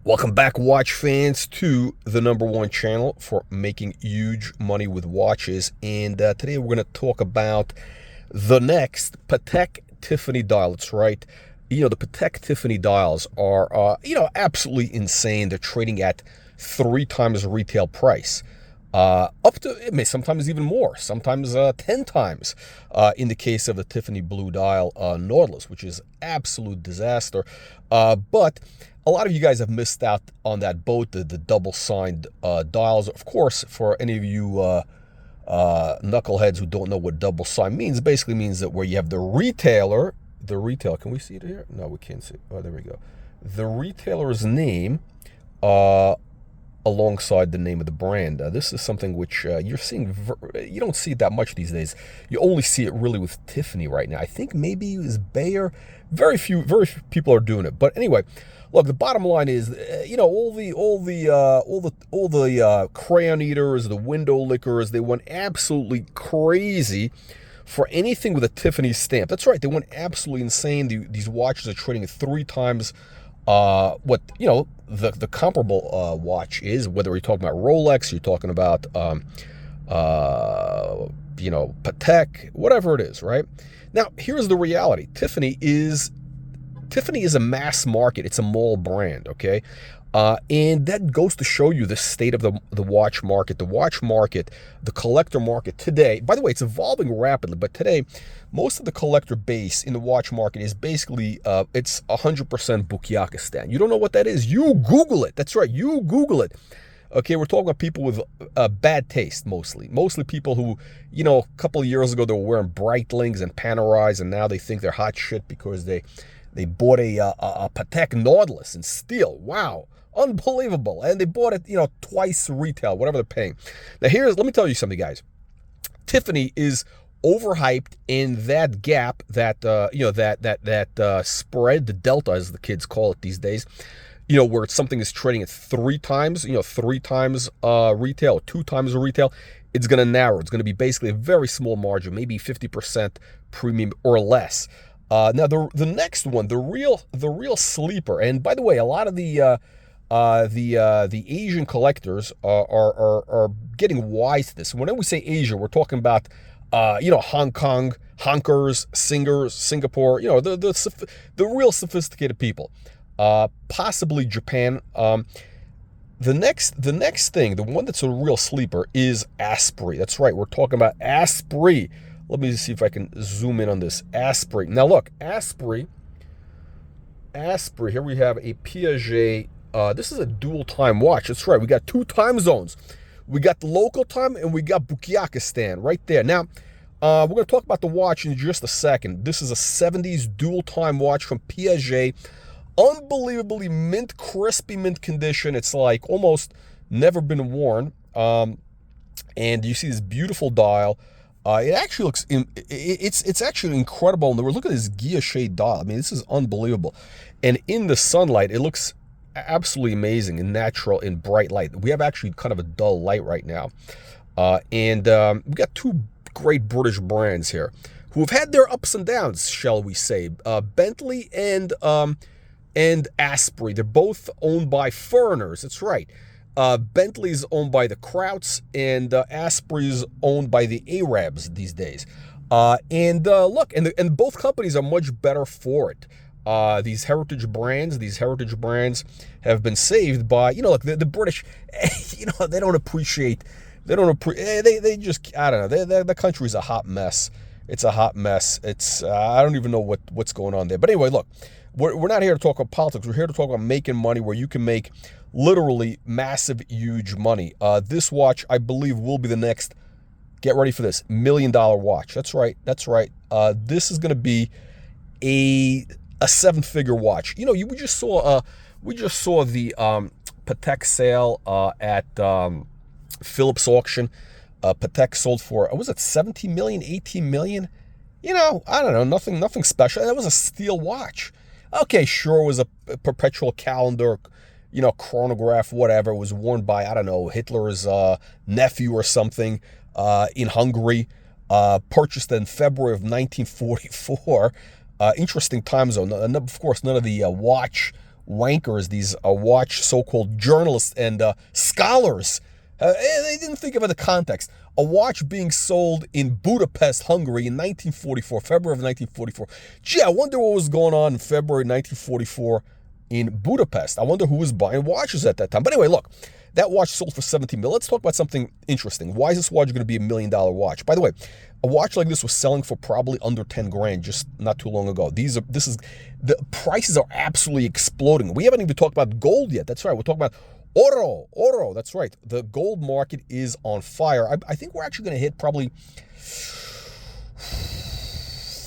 Welcome back, watch fans, to the #1 channel for making huge money with watches. And today we're going to talk about the next Patek Tiffany dial. That's right. The Patek Tiffany dials are, absolutely insane. They're trading at 3 times the retail price. Up to, it may sometimes even more, sometimes 10 times in the case of the Tiffany Blue Dial Nautilus, which is absolute disaster. But a lot of you guys have missed out on that boat, the double-signed dials. Of course, for any of you knuckleheads who don't know what double sign means, it basically means that where you have the retailer, can we see it here? No, we can't see it. Oh, there we go. The retailer's name alongside the name of the brand. This is something which you're seeing, you don't see it that much these days. You only see it really with Tiffany right now. I think maybe it was Bayer. Very few people are doing it. But anyway, look, the bottom line is, all the crayon eaters, the window lickers, they went absolutely crazy for anything with a Tiffany stamp. That's right, they went absolutely insane. These watches are trading at 3 times what the comparable watch is. Whether you're talking about Rolex, you're talking about Patek, whatever it is, right? Now, here's the reality. Tiffany is a mass market. It's a mall brand, okay? And that goes to show you the state of the watch market. The watch market, the collector market today, by the way, it's evolving rapidly, but today, most of the collector base in the watch market is basically, it's 100% buchiachs. You don't know what that is? You Google it. That's right, you Google it. Okay, we're talking about people with bad taste, mostly. Mostly people who, a couple of years ago, they were wearing Breitlings and Panarais, and now they think they're hot shit because they bought a Patek Nautilus in steel. Wow, unbelievable. And they bought it, twice retail, whatever they're paying. Now let me tell you something, guys. Tiffany is overhyped, and that gap, that spread, the delta as the kids call it these days, where something is trading at 3 times, 3 times retail, 2 times retail, it's going to narrow. It's going to be basically a very small margin, maybe 50% premium or less. Now the next one, the real sleeper, and by the way, a lot of the Asian collectors are getting wise to this. When we say Asia, we're talking about Hong Kong, honkers, singers, Singapore, the real sophisticated people. Possibly Japan. The next thing, the one that's a real sleeper, is Asprey. That's right, we're talking about Asprey. Let me see if I can zoom in on this. Asprey. Now look, Asprey, here we have a Piaget. This is a dual time watch. That's right, we got 2 time zones. We got the local time and we got buchiachs right there. Now, we're going to talk about the watch in just a second. This is a 70s dual time watch from Piaget. Unbelievably crispy mint condition. It's like almost never been worn. And you see this beautiful dial. It actually looks, it's actually incredible. Look at this guilloche dial. I mean, this is unbelievable. And in the sunlight, it looks absolutely amazing and natural in bright light. We have actually kind of a dull light right now. And we got 2 great British brands here who have had their ups and downs, shall we say. Bentley and Asprey. They're both owned by foreigners. That's right. Bentley's owned by the Krauts, and Asprey's owned by the Arabs these days. Look, and both companies are much better for it. These heritage brands have been saved by, like the British. They don't appreciate. They just, I don't know. The country's a hot mess. It's a hot mess. It's I don't even know what's going on there. But anyway, look. We're not here to talk about politics. We're here to talk about making money, where you can make literally massive, huge money. This watch, I believe, will be the next, get ready for this, $1 million watch. That's right. This is going to be a 7-figure watch. We just saw the Patek sale at Phillips auction. Patek sold for, was it 17 million, 18 million? I don't know, nothing special. That was a steel watch. Okay, sure, it was a perpetual calendar, chronograph, whatever. It was worn by, I don't know, Hitler's nephew or something in Hungary. Purchased in February of 1944. Interesting time zone. Of course, none of the watch wankers, these watch so-called journalists and scholars, they didn't think of it in the context. A watch being sold in Budapest, Hungary in 1944, February of 1944. Gee, I wonder what was going on in February 1944 in Budapest. I wonder who was buying watches at that time. But anyway, look, that watch sold for 17 million. Let's talk about something interesting. Why is this watch going to be $1 million watch? By the way, a watch like this was selling for probably under 10 grand just not too long ago. The prices are absolutely exploding. We haven't even talked about gold yet. That's right. We're talking about oro. That's right. The gold market is on fire. I think we're actually going to hit probably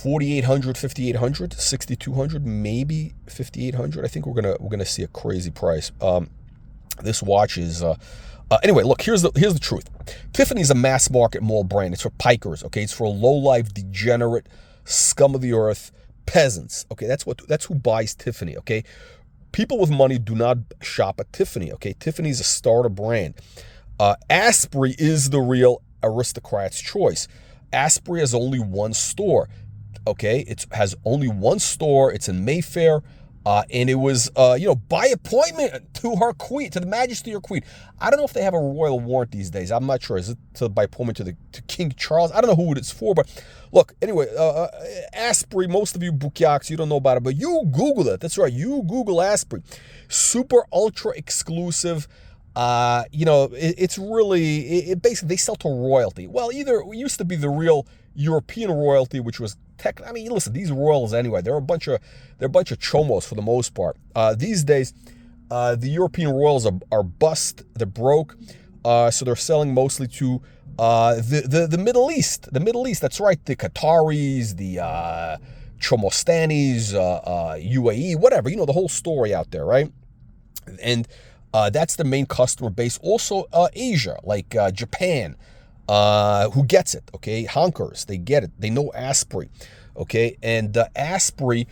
4,800, 5,800, 6,200, maybe 5,800. I think we're gonna see a crazy price. This watch is anyway. Look, here's the truth. Tiffany's a mass market mall brand. It's for pikers. Okay, it's for low life, degenerate, scum of the earth peasants. Okay, that's who buys Tiffany. Okay, people with money do not shop at Tiffany. Okay, Tiffany's a starter brand. Asprey is the real aristocrat's choice. Asprey has only one store. Okay, it has only one store. It's in Mayfair, and it was, by appointment to her queen, to the Majesty or Queen. I don't know if they have a royal warrant these days. I'm not sure. Is it by appointment to King Charles? I don't know who it's for, but look. Anyway, Asprey. Most of you buchiachs, you don't know about it, but you Google it. That's right. You Google Asprey. Super ultra exclusive. It's really basically they sell to royalty. Well, either it used to be the real European royalty, which was listen, these royals anyway, they're a bunch of chomos for the most part. These days, the European royals are bust, they're broke, so they're selling mostly to the Middle East. The Middle East, that's right, the Qataris, the Chomostanis, UAE, whatever, the whole story out there, right? And that's the main customer base. Also, Asia, like Japan, who gets it, okay? Honkers, they get it. They know Asprey, okay? And Asprey,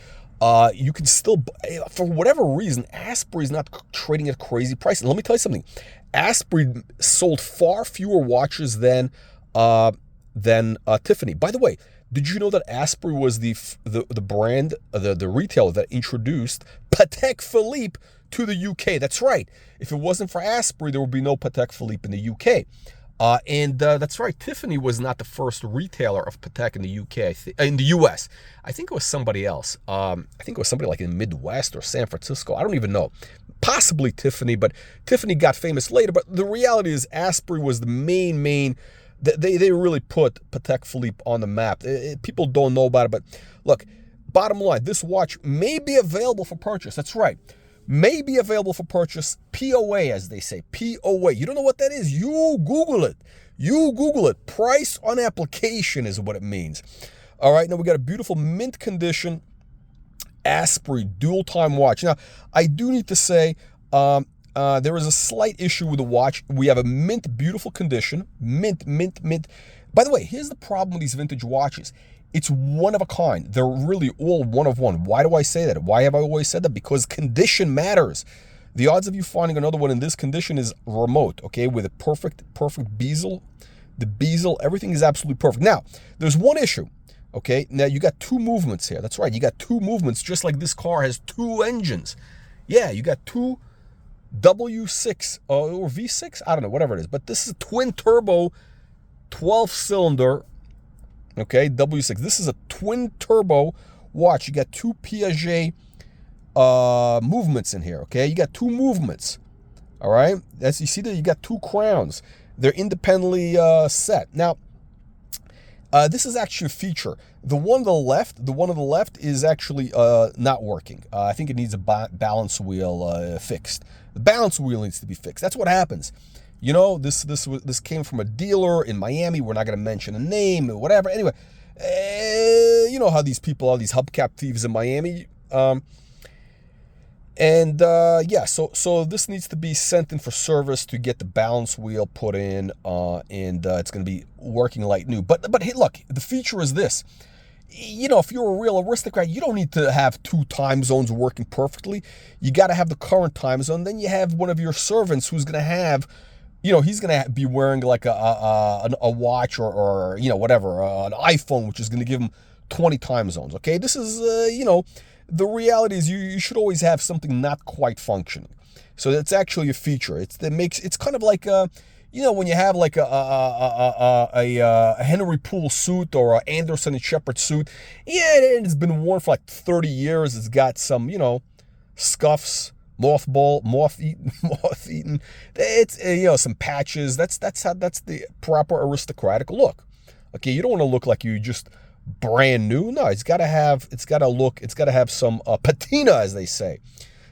you can still, for whatever reason, Asprey's not trading at crazy prices. Let me tell you something. Asprey sold far fewer watches than Tiffany. By the way, did you know that Asprey was the brand, the retailer that introduced Patek Philippe to the UK? That's right. If it wasn't for Asprey, there would be no Patek Philippe in the UK. And that's right. Tiffany was not the first retailer of Patek in the UK, in the US. I think it was somebody else. I think it was somebody like in Midwest or San Francisco. I don't even know. Possibly Tiffany, but Tiffany got famous later. But the reality is Asprey was the main. They really put Patek Philippe on the map. People don't know about it, but look, bottom line, this watch may be available for purchase. That's right. May be available for purchase, POA, as they say, POA. You don't know what that is? You Google it. You Google it. Price on application is what it means. All right, now we got a beautiful mint condition Asprey dual time watch. Now, I do need to say there is a slight issue with the watch. We have a mint, beautiful condition. Mint. By the way, here's the problem with these vintage watches. It's one of a kind. They're really all one of one. Why do I say that? Why have I always said that? Because condition matters. The odds of you finding another one in this condition is remote, okay? With a perfect bezel. The bezel, everything is absolutely perfect. Now, there's one issue, okay? Now, you got two movements here. That's right. You got two movements, just like this car has two engines. Yeah, you got two W6 or V6. I don't know, whatever it is. But this is a twin turbo, 12-cylinder. Okay, W6. This is a twin turbo watch. You got two Piaget movements in here. Okay, you got two movements. All right, as you see there, you got two crowns. They're independently set. Now, this is actually a feature. The one on the left is actually not working. I think it needs a balance wheel fixed. The balance wheel needs to be fixed. That's what happens. You know, this came from a dealer in Miami. We're not going to mention a name or whatever. Anyway, you know how these people are, these hubcap thieves in Miami. Yeah, so this needs to be sent in for service to get the balance wheel put in, and it's going to be working like new. But hey, look, the feature is this. You know, if you're a real aristocrat, you don't need to have two time zones working perfectly. You got to have the current time zone. Then you have one of your servants who's going to have, you know, he's going to be wearing like a watch or you know, whatever, an iPhone, which is going to give him 20 time zones. Okay, this is, you know, the reality is you should always have something not quite functioning. So that's actually a feature. It's kind of like when you have like a Henry Poole suit or a Anderson and Shepherd suit. Yeah, it's been worn for like 30 years. It's got some scuffs, moth eaten. It's some patches. That's the proper aristocratic look. Okay, you don't want to look like you just brand new. No, it's got to have some patina, as they say.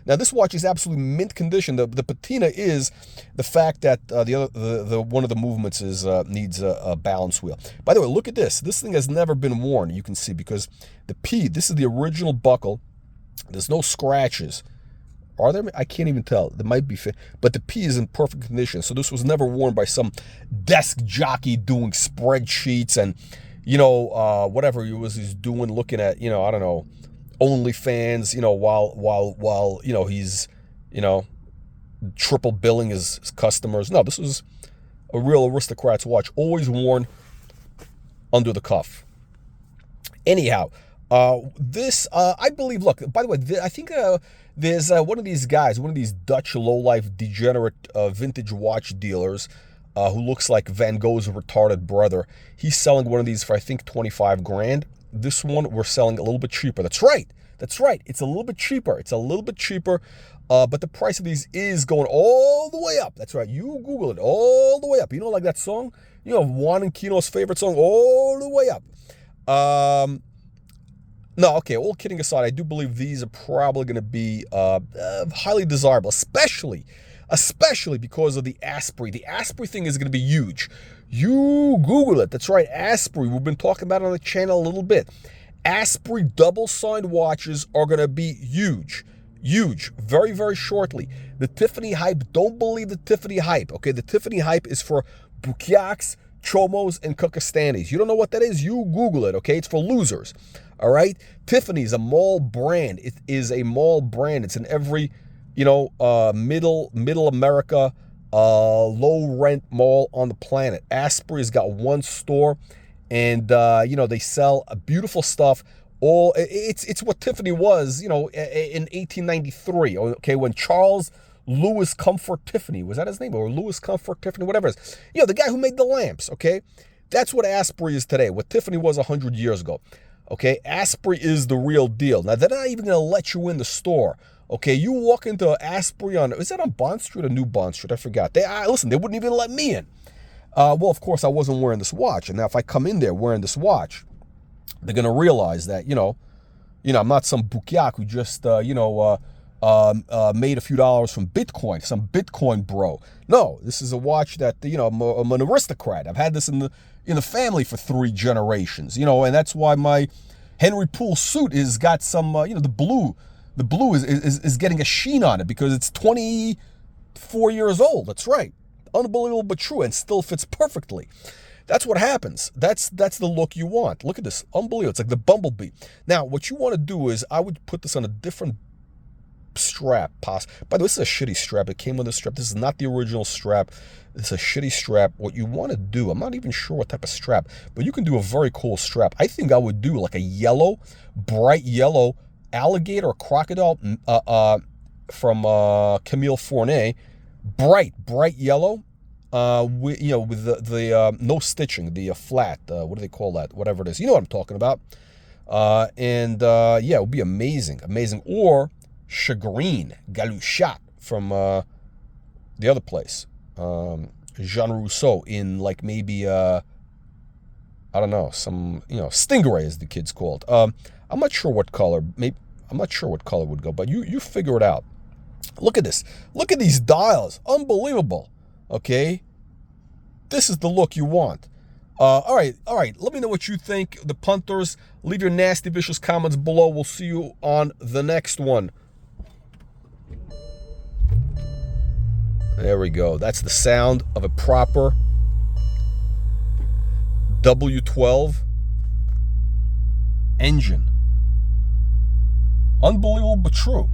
Now, this watch is absolutely mint condition. The patina is the fact that the one of the movements needs a balance wheel. By the way, look at this. This thing has never been worn. You can see because this is the original buckle. There's no scratches. Are there? I can't even tell. There might be, but the P is in perfect condition. So this was never worn by some desk jockey doing spreadsheets and whatever he's doing, looking at I don't know, OnlyFans, while he's triple billing his customers. No, this was a real aristocrat's watch, always worn under the cuff. Anyhow, this I believe. Look, by the way, I think there's one of these guys, one of these Dutch lowlife degenerate vintage watch dealers who looks like Van Gogh's retarded brother. He's selling one of these for I think 25 grand. This one we're selling a little bit cheaper. That's right. It's a little bit cheaper. But the price of these is going all the way up. That's right. You Google it, all the way up. Like that song? Juan and Kino's favorite song, all the way up. No, okay, all kidding aside, I do believe these are probably going to be highly desirable, especially because of the Asprey. The Asprey thing is going to be huge. You Google it. That's right, Asprey. We've been talking about it on the channel a little bit. Asprey double-signed watches are going to be huge, very, very shortly. The Tiffany hype, don't believe the Tiffany hype, okay? The Tiffany hype is for buchiachs, chomos, and Kukastanis. You don't know what that is? You Google it, okay? It's for losers, all right? Tiffany's a mall brand. It is a mall brand. It's in every, middle America, low-rent mall on the planet. Asprey's got one store, and, they sell beautiful stuff. It's what Tiffany was, in 1893, okay, when Charles Louis Comfort Tiffany, was that his name? Or Louis Comfort Tiffany, whatever it is. The guy who made the lamps, okay? That's what Asprey is today, what Tiffany was 100 years ago, okay? Asprey is the real deal. Now, they're not even going to let you in the store, okay? You walk into Asprey is that on Bond Street or New Bond Street? I forgot. Listen, they wouldn't even let me in. Well, of course, I wasn't wearing this watch, and now if I come in there wearing this watch, they're going to realize that, I'm not some buchiach who just, made a few dollars from Bitcoin, some Bitcoin bro. No, this is a watch that, I'm an aristocrat. I've had this in the family for 3 generations, and that's why my Henry Poole suit is got some, the blue is getting a sheen on it because it's 24 years old. That's right. Unbelievable but true, and still fits perfectly. That's what happens. That's the look you want. Look at this. Unbelievable. It's like the bumblebee. Now, what you want to do is I would put this on a different strap. By the way, this is a shitty strap. It came with a strap. This is not the original strap. It's a shitty strap. What you want to do, I'm not even sure what type of strap, but you can do a very cool strap. I think I would do like a bright yellow alligator or crocodile from Camille Fournier. Bright yellow. With the no stitching, the flat, what do they call that? Whatever it is, you know what I'm talking about. Yeah, it would be amazing. Or Shagreen Galushat from the other place, Jean Rousseau, in like maybe I don't know, some Stingray as the kids called. I'm not sure what color. I'm not sure what color would go, but you figure it out. Look at this. Look at these dials. Unbelievable. Okay, this is the look you want. All right. Let me know what you think. The punters, leave your nasty, vicious comments below. We'll see you on the next one. There we go. That's the sound of a proper W12 engine. Unbelievable but true.